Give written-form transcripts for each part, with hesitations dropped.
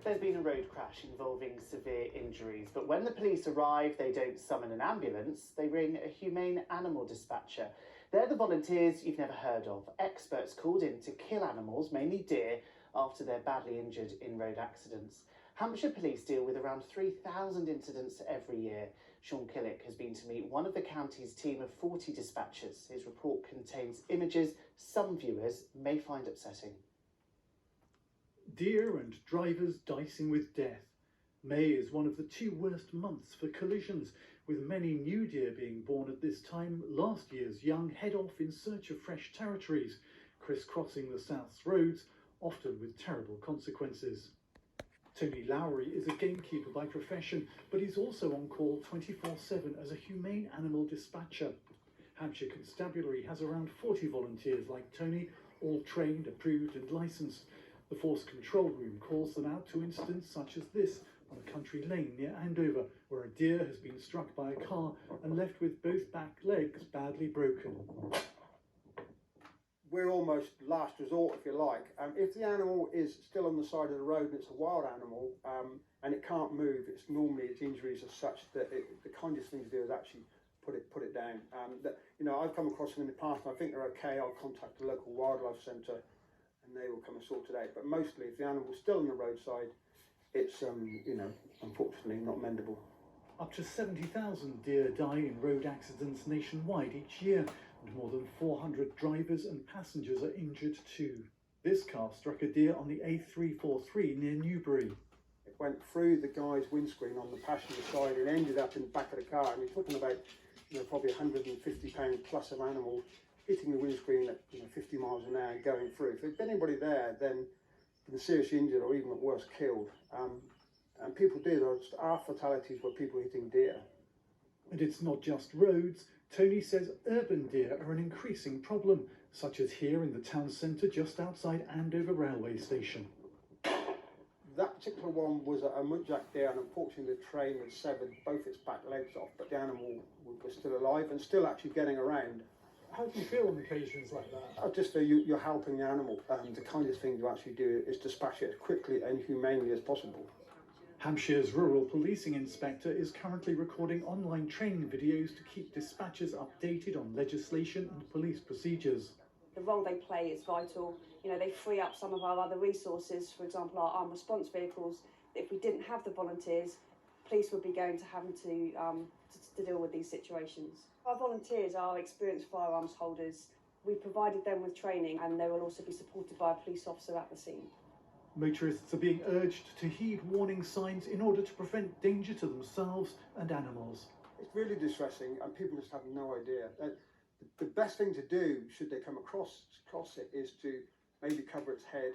There's been a road crash involving severe injuries, but when the police arrive, they don't summon an ambulance, they ring a humane animal dispatcher. They're the volunteers you've never heard of, experts called in to kill animals, mainly deer, after they're badly injured in road accidents. Hampshire Police deal with around 3,000 incidents every year. Sean Killick has been to meet one of the county's team of 40 dispatchers. His report contains images some viewers may find upsetting. Deer and drivers dicing with death. May is one of the two worst months for collisions, with many new deer being born at this time. Last year's young head off in search of fresh territories, crisscrossing the South's roads, often with terrible consequences. Tony Lowry is a gamekeeper by profession, but he's also on call 24/7 as a humane animal dispatcher. Hampshire Constabulary has around 40 volunteers like Tony, all trained, approved and licensed. The Force Control Room calls them out to incidents such as this on a country lane near Andover, where a deer has been struck by a car and left with both back legs badly broken. We're almost last resort, if you like. If the animal is still on the side of the road and it's a wild animal and it can't move, it's normally its injuries are such that the kindest thing to do is actually put it down. I've come across them in the past and I think they're okay. I'll contact the local wildlife centre and they will come and sort it out. But mostly, if the animal's still on the roadside, it's unfortunately not mendable. Up to 70,000 deer die in road accidents nationwide each year, and more than 400 drivers and passengers are injured too. This car struck a deer on the A343 near Newbury. It went through the guy's windscreen on the passenger side and ended up in the back of the car. And you're talking about probably 150 pound plus of animal hitting the windscreen at 50 miles an hour and going through. If there's anybody there, then been seriously injured or even at worst killed. And people do, there are fatalities where people are hitting deer. And it's not just roads. Tony says urban deer are an increasing problem, such as here in the town centre just outside Andover railway station. That particular one was a muntjac deer, and unfortunately the train had severed both its back legs off, but the animal was still alive and still actually getting around. How do you feel on occasions like that? Just you're helping the animal. The kindest thing to actually do is dispatch it as quickly and humanely as possible. Hampshire's Rural Policing Inspector is currently recording online training videos to keep dispatchers updated on legislation and police procedures. The role they play is vital. They free up some of our other resources, for example, our armed response vehicles. If we didn't have the volunteers, police would be going to having to deal with these situations. Our volunteers are experienced firearms holders. We've provided them with training and they will also be supported by a police officer at the scene. Motorists are being urged to heed warning signs in order to prevent danger to themselves and animals. It's really distressing and people just have no idea. The best thing to do, should they come across it, is to maybe cover its head,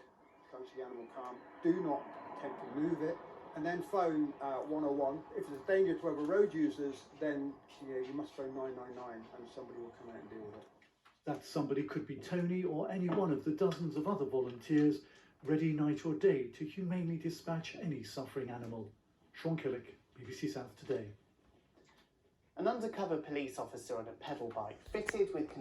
try to keep the animal calm. Do not attempt to move it. And then phone 101. If there's danger to other road users, then you must phone 999 and somebody will come out and deal with it. That somebody could be Tony or any one of the dozens of other volunteers, ready night or day to humanely dispatch any suffering animal. Sean Killick, BBC South Today. An undercover police officer on a pedal bike fitted with